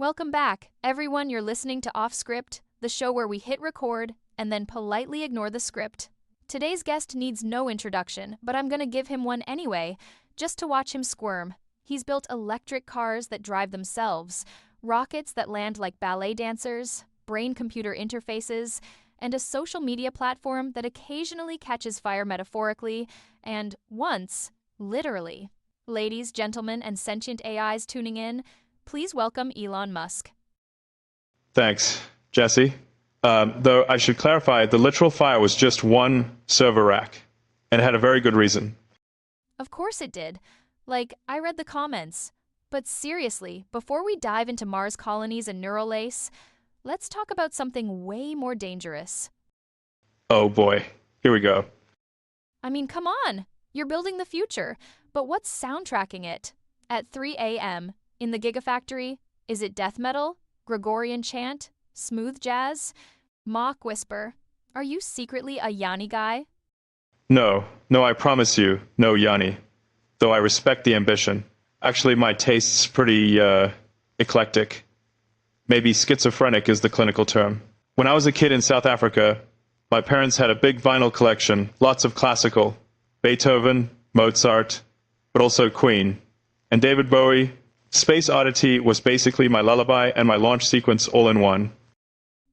Welcome back. Everyone, you're listening to Off Script, the show where we hit record and then politely ignore the script. Today's guest needs no introduction, but I'm gonna give him one anyway, just to watch him squirm. He's built electric cars that drive themselves, rockets that land like ballet dancers, brain-computer interfaces, and a social media platform that occasionally catches fire metaphorically and once, literally. Ladies, gentlemen, and sentient AIs tuning in, please welcome Elon Musk. Thanks, Jesse. Though I should clarify, the literal fire was just one server rack, and it had a very good reason. Of course it did. I read the comments. But seriously, before we dive into Mars colonies and neural lace, let's talk about something way more dangerous. Oh boy, here we go. I mean, come on! You're building the future, but what's soundtracking it? At 3 a.m., in the Gigafactory, is it death metal, Gregorian chant, smooth jazz, mock whisper? Are you secretly a Yanni guy? No, I promise you, no Yanni. Though I respect the ambition. Actually, my taste's pretty, eclectic. Maybe schizophrenic is the clinical term. When I was a kid in South Africa, my parents had a big vinyl collection, lots of classical. Beethoven, Mozart, but also Queen. And David Bowie. Space Oddity was basically my lullaby and my launch sequence all in one.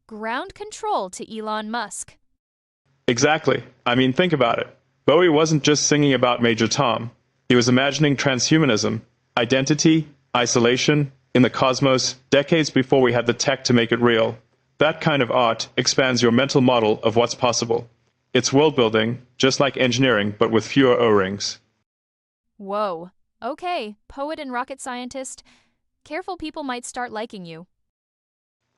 Ground control to Elon Musk. Exactly. I mean, think about it. Bowie wasn't just singing about Major Tom. He was imagining transhumanism, identity, isolation, in the cosmos, decades before we had the tech to make it real. That kind of art expands your mental model of what's possible. It's world-building, just like engineering, but with fewer O-rings. Whoa. Okay, poet and rocket scientist. Careful, people might start liking you.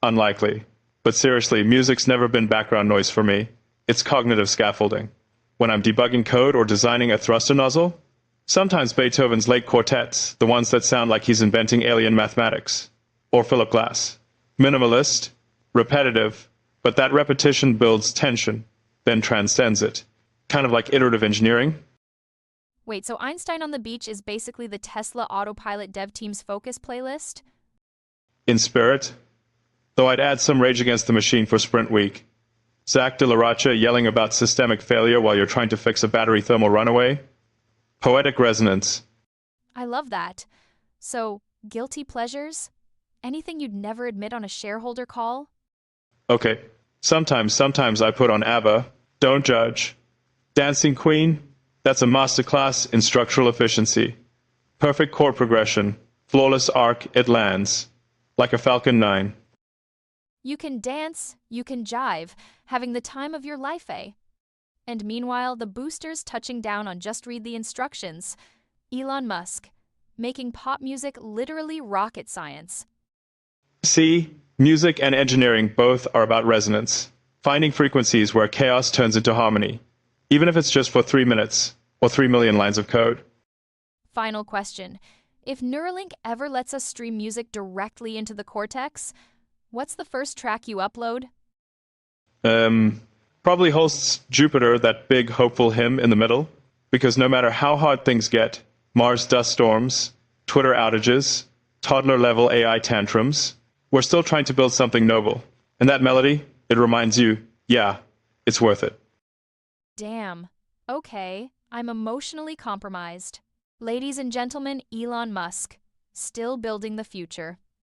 Unlikely. But seriously, music's never been background noise for me. It's cognitive scaffolding. When I'm debugging code or designing a thruster nozzle, sometimes Beethoven's late quartets, the ones that sound like he's inventing alien mathematics. Or Philip Glass. Minimalist, repetitive, but that repetition builds tension, then transcends it. Kind of like iterative engineering. Wait, so Einstein on the Beach is basically the Tesla Autopilot dev team's focus playlist? In spirit. Though I'd add some Rage Against the Machine for Sprint Week. Zach de la Rocha yelling about systemic failure while you're trying to fix a battery thermal runaway. Poetic resonance. I love that. So, guilty pleasures? Anything you'd never admit on a shareholder call? Okay, sometimes I put on ABBA. Don't judge. Dancing Queen? That's a masterclass in structural efficiency. Perfect chord progression. Flawless arc, it lands. Like a Falcon 9. You can dance, you can jive, having the time of your life, eh? And meanwhile, the boosters touching down on just read the instructions. Elon Musk, making pop music literally rocket science. See, music and engineering both are about resonance. Finding frequencies where chaos turns into harmony. Even if it's just for 3 minutes, or 3 million lines of code. Final question. If Neuralink ever lets us stream music directly into the cortex, what's the first track you upload? Probably hosts Jupiter, that big hopeful hymn in the middle, because no matter how hard things get, Mars dust storms, Twitter outages, toddler-level AI tantrums, we're still trying to build something noble. And that melody, it reminds you, yeah, it's worth it. Damn. Okay, I'm emotionally compromised. Ladies and gentlemen, Elon Musk, still building the future.